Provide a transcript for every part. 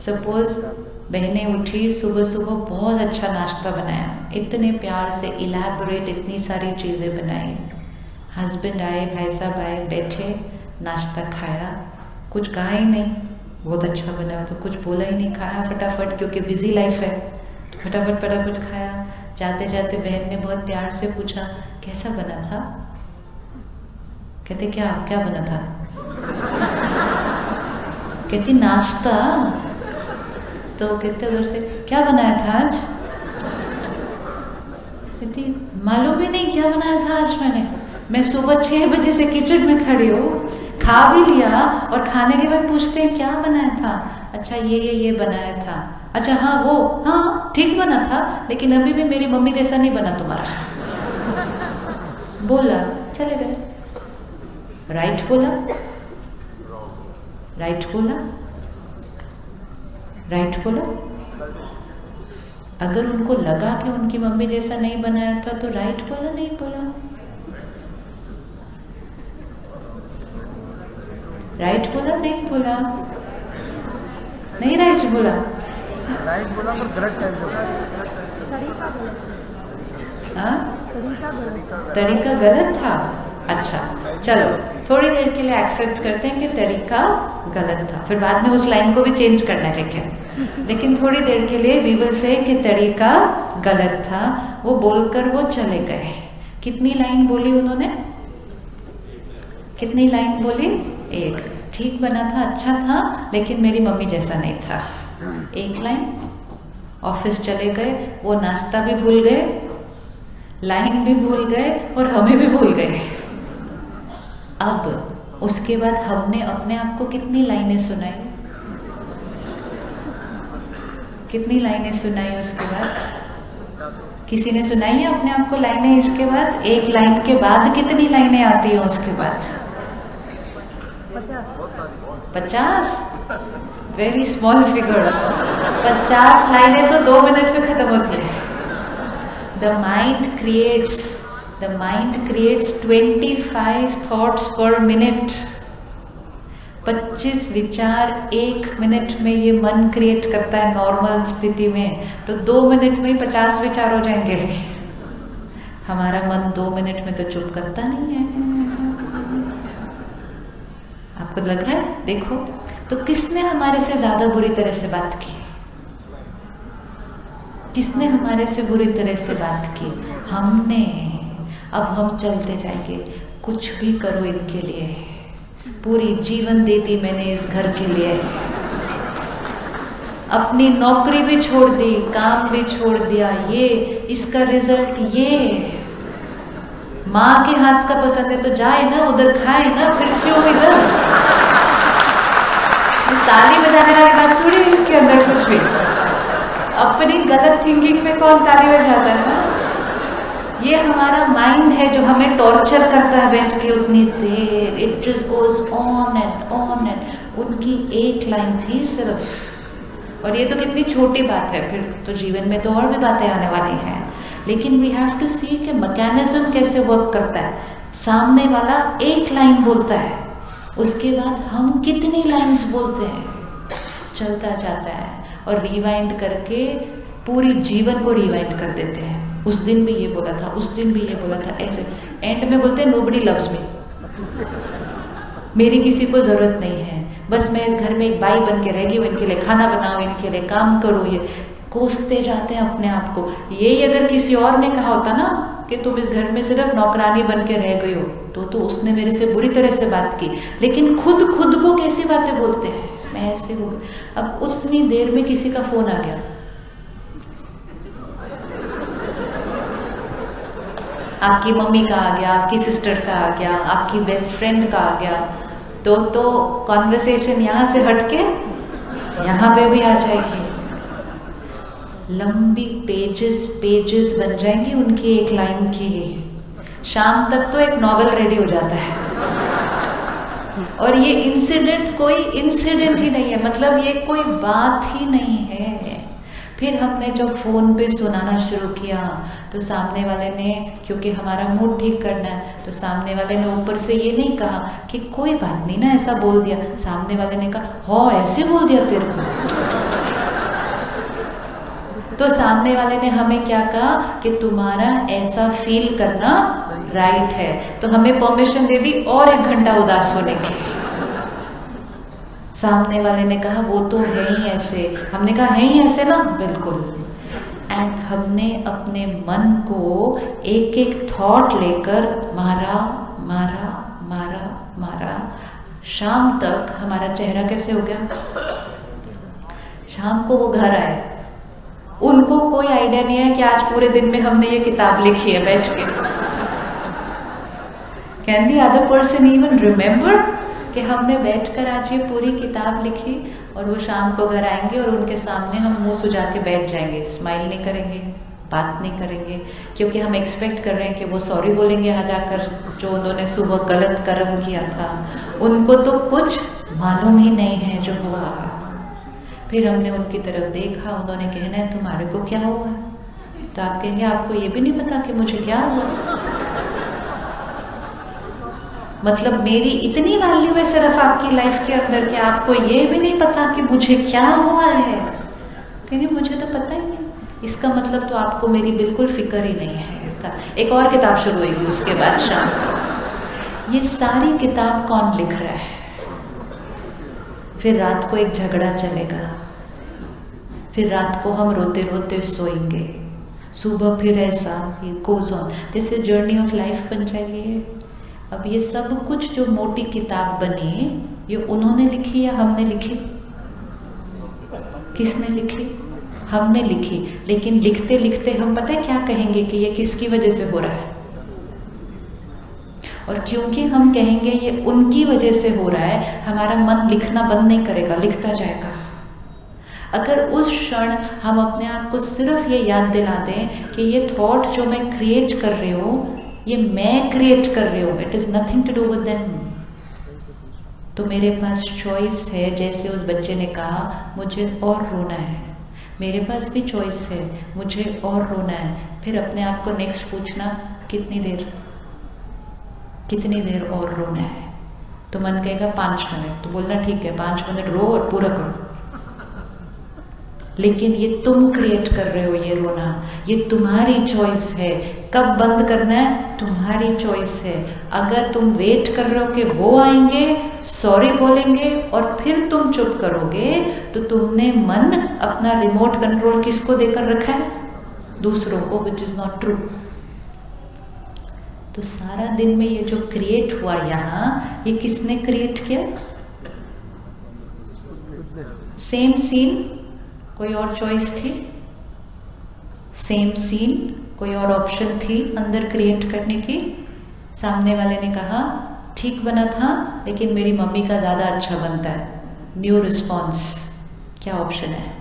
Suppose बहनें उठी, सुबह सुबह बहुत अच्छा नाश्ता बनाया, इतने प्यार से इलैबोरेट इतनी सारी चीज़ें बनाई। हस्बैंड आए, भाई साहब आए, बैठे, नाश्ता खाया, कुछ कहा ही नहीं, बहुत अच्छा बना तो कुछ बोला ही नहीं, खाया फटाफट, क्योंकि बिजी लाइफ है, फटाफट फटाफट खाया। जाते जाते बहन ने बहुत प्यार से पूछा, कैसा बना था? कहते क्या क्या बना था? कहती नाश्ता। तो कहते उधर से, क्या बनाया था आज? कहती मालूम ही नहीं क्या बनाया था आज मैंने, मैं सुबह 6 बजे से किचन में खड़ी हूँ, खा भी लिया और खाने के बाद पूछते हैं क्या बनाया था? अच्छा ये बनाया था। अच्छा हाँ वो, हाँ ठीक बना था, लेकिन अभी भी मेरी मम्मी जैसा नहीं बना तुम्हारा। बोला, चले गए। राइट बोला? राइट बोला? राइट बोला? अगर उनको लगा कि उनकी मम्मी जैसा नहीं बनाया था तो राइट बोला नहीं बोला? राइट बोला नहीं बोला? नहीं राइट बोला? राइट बोला पर गलत टाइम बोला। हाँ, तरीका गलत था। अच्छा चलो, थोड़ी देर के लिए एक्सेप्ट करते हैं कि तरीका गलत था, फिर बाद में उस लाइन को भी चेंज करना है, लेकिन थोड़ी देर के लिए वी विल से कि तरीका गलत था। वो बोलकर वो चले गए। कितनी लाइन बोली उन्होंने? कितनी लाइन बोली? एक। ठीक बना था, अच्छा था, लेकिन मेरी मम्मी जैसा नहीं था, एक लाइन। ऑफिस चले गए, वो नाश्ता भी भूल गए, लाइन भी भूल गए और हमें भी भूल गए। अब उसके बाद हमने अपने आप को कितनी लाइनें सुनाई? कितनी लाइनें सुनाई उसके बाद? किसी ने सुनाई है अपने आप को लाइनें? इसके बाद एक लाइन के बाद कितनी लाइनें आती हैं उसके बाद? 50? Very small figure. 50 लाइनें तो 2 मिनट में खत्म होती है। The mind creates 25 thoughts per minute. 25 विचार 1 मिनट में ये मन क्रिएट करता है नॉर्मल स्थिति में, तो 2 मिनट में ही 50 विचार हो जाएंगे। हमारा मन 2 मिनट में तो चुप करता नहीं है। आपको लग रहा है? देखो तो किसने हमारे से ज्यादा बुरी तरह से बात की? किसने हमारे से बुरी तरह से बात की? हमने। अब हम चलते जाएंगे, कुछ भी करो इनके लिए, पूरी जीवन दे दी मैंने इस घर के लिए, अपनी नौकरी भी छोड़ दी, काम भी छोड़ दिया, ये इसका रिजल्ट ये। माँ के हाथ का पसंद है तो जाए ना उधर, खाए ना, फिर क्यों इधर? ताली बजाने वाली बात थोड़ी है इसके अंदर कुछ भी। अपनी गलत थिंकिंग पे कौन ताली बजाता है ना? ये हमारा माइंड है जो हमें टॉर्चर करता है बैठ के उतनी देर। It just goes on and on and. उनकी एक लाइन थी सिर्फ, और ये तो कितनी छोटी बात है, फिर तो जीवन में तो और भी बातें आने वाली हैं, लेकिन वी हैव टू सी कि मैकेनिज्म कैसे वर्क करता है। सामने वाला एक लाइन बोलता है, उसके बाद हम कितनी लाइन्स बोलते हैं, चलता जाता है, और रिवाइंड करके पूरी जीवन को रिवाइंड कर देते हैं। उस दिन भी ये बोला था, उस दिन भी ये बोला था, ऐसे एंड में बोलते हैं नोबडी लव्स मी, मेरी किसी को जरूरत नहीं है, बस मैं इस घर में एक बाई बन के रह गई हूँ, इनके लिए खाना बनाओ, इनके लिए काम करो। ये कोसते जाते हैं अपने आप को। यही अगर किसी और ने कहा होता ना कि तुम इस घर में सिर्फ नौकरानी बन के रह गई हो, तो उसने मेरे से बुरी तरह से बात की। लेकिन खुद को कैसी बातें बोलते हैं, मैं ऐसे हो गई। अब उतनी देर में किसी का फोन आ गया, आपकी मम्मी का आ गया, आपकी सिस्टर का आ गया, आपकी बेस्ट फ्रेंड का आ गया, तो कॉन्वर्सेशन यहाँ से हटके यहाँ पे भी आ जाएगी। लंबी पेजेस बन जाएंगी उनकी एक लाइन की। शाम तक तो एक नॉवेल रेडी हो जाता है। और ये इंसिडेंट कोई इंसिडेंट ही नहीं है, मतलब ये कोई बात ही नहीं है। फिर हमने जब फोन पे सुनाना शुरू किया तो सामने वाले ने, क्योंकि हमारा मूड ठीक करना है, तो सामने वाले ने ऊपर से ये नहीं कहा कि कोई बात नहीं ना, ऐसा बोल दिया। सामने वाले ने कहा हाँ ऐसे बोल दिया तेरे को। सामने वाले ने हमें क्या कहा कि तुम्हारा ऐसा फील करना राइट है, तो हमें परमिशन दे दी और 1 घंटा उदास होने की। सामने वाले ने कहा वो तो है ही ऐसे, हमने कहा है ही ऐसे ना, बिल्कुल। एंड हमने अपने मन को एक एक थॉट लेकर मारा मारा मारा मारा। शाम तक हमारा चेहरा कैसे हो गया? शाम को वो घर आए, उनको कोई आइडिया नहीं है कि आज पूरे दिन में हमने ये किताब लिखी है बैठ के। Can the other person even remember कि हमने बैठकर आज ये पूरी किताब लिखी? और वो शाम को घर आएंगे और उनके सामने हम मुंह सुजा के बैठ जाएंगे, स्माइल नहीं करेंगे, बात नहीं करेंगे, क्योंकि हम एक्सपेक्ट कर रहे हैं कि वो सॉरी बोलेंगे यहाँ जाकर जो उन्होंने सुबह गलत कर्म किया था। उनको तो कुछ मालूम ही नहीं है जो हुआ। फिर हमने उनकी तरफ देखा, उन्होंने कहना है तुम्हारे को क्या हुआ? तो आप कहेंगे आपको ये भी नहीं पता कि मुझे क्या हुआ? मतलब मेरी इतनी वैल्यू है सिर्फ आपकी लाइफ के अंदर कि आपको ये भी नहीं पता कि मुझे क्या हुआ है? कहेंगे मुझे तो पता ही नहीं। इसका मतलब तो आपको मेरी बिल्कुल फिक्र ही नहीं है। एक और किताब शुरू होगी उसके बाद शाम। ये सारी किताब कौन लिख रहा है? फिर रात को एक झगड़ा चलेगा, फिर रात को हम रोते रोते सोएंगे, सुबह फिर ऐसा, ये goes on, this is journey of life बन जाएगी। अब ये सब कुछ जो मोटी किताब बनी, ये उन्होंने लिखी या हमने लिखी? किसने लिखी? हमने लिखी। लेकिन लिखते लिखते हम पता है क्या कहेंगे कि ये किसकी वजह से हो रहा है? और क्योंकि हम कहेंगे ये उनकी वजह से हो रहा है, हमारा मन लिखना बंद नहीं करेगा, लिखता जाएगा। अगर उस क्षण हम अपने आप को सिर्फ ये याद दिला दें कि ये थॉट जो मैं क्रिएट कर रही हूँ, ये मैं क्रिएट कर रही हूँ, it is nothing to do with them, तो मेरे पास चॉइस है। जैसे उस बच्चे ने कहा मुझे और रोना है, मेरे पास भी चॉइस है, मुझे और रोना है। फिर अपने आप को नेक्स्ट पूछना कितनी देर और रोना है? तो मन कहेगा 5 मिनट, तो बोलना ठीक है 5 मिनट रो और पूरा करो। लेकिन ये तुम क्रिएट कर रहे हो ये रोना, ये तुम्हारी चॉइस है। कब बंद करना है तुम्हारी चॉइस है। अगर तुम वेट कर रहे हो कि वो आएंगे, सॉरी बोलेंगे और फिर तुम चुप करोगे, तो तुमने मन अपना रिमोट कंट्रोल किसको देकर रखा है? दूसरों को, विच इज नॉट ट्रू। तो सारा दिन में ये जो क्रिएट हुआ यहाँ, ये किसने क्रिएट किया? सेम सीन, कोई और चॉइस थी? सेम सीन, कोई और ऑप्शन थी अंदर क्रिएट करने की? सामने वाले ने कहा ठीक बना था लेकिन मेरी मम्मी का ज्यादा अच्छा बनता है। न्यू रिस्पॉन्स, क्या ऑप्शन है?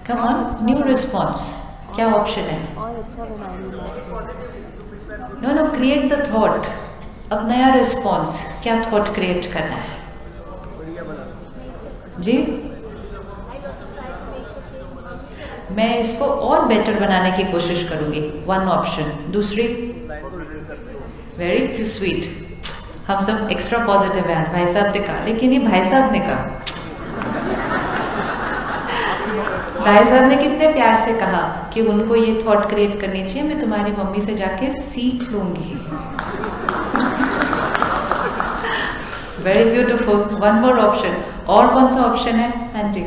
कम ऑन, न्यू रिस्पॉन्स, क्या ऑप्शन है? No, create the thought. अब नया रिस्पॉन्स, क्या थॉट क्रिएट करना है जी? मैं इसको और बेटर बनाने की कोशिश करूंगी, 1 ऑप्शन। दूसरी, वेरी स्वीट, हम सब एक्स्ट्रा पॉजिटिव है, भाई साहब ने कहा। लेकिन ये भाई साहब ने कहा, भाई साहब ने कितने प्यार से कहा कि उनको ये थॉट क्रिएट करनी चाहिए, मैं तुम्हारी मम्मी से जाके सीख लूंगी। वेरी ब्यूटीफुल, 1 मोर ऑप्शन। और कौन सा ऑप्शन है? हाँ जी,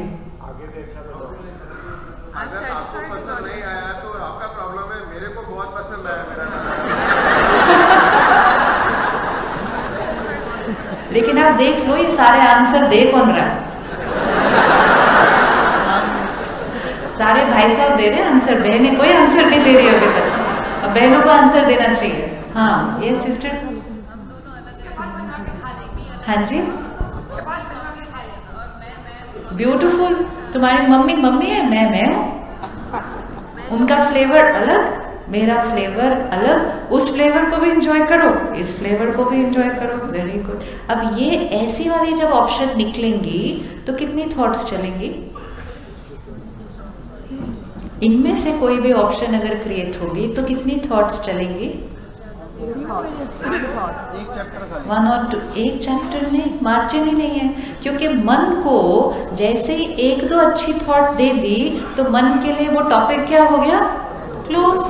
अगर आपको पसंद नहीं आया तो आपका प्रॉब्लम है, मेरे को बहुत पसंद आया मेरा। लेकिन आप देख लो, ये सारे आंसर दे कौन रहा है? सारे भाई साहब दे रहे आंसर, बहनें कोई आंसर नहीं दे रही अभी तक। अब बहनों को आंसर देना चाहिए। हाँ, ये सिस्टर, हाँ जी, ब्यूटीफुल। तुम्हारी मम्मी मम्मी है, मैं हूं। उनका फ्लेवर अलग, मेरा फ्लेवर अलग। उस फ्लेवर को भी एंजॉय करो, इस फ्लेवर को भी एंजॉय करो। Very good. अब ये ऐसी वाली जब ऑप्शन निकलेंगी तो कितनी थॉट्स चलेंगी? इनमें से कोई भी ऑप्शन अगर क्रिएट होगी तो कितनी थॉट्स चलेंगी? एक चैप्टर खाली, 1 और 2, एक चैप्टर में मार्जिन ही नहीं है, क्योंकि मन को जैसे ही एक दो अच्छी थॉट दे दी तो मन के लिए वो टॉपिक क्या हो गया, क्लोज।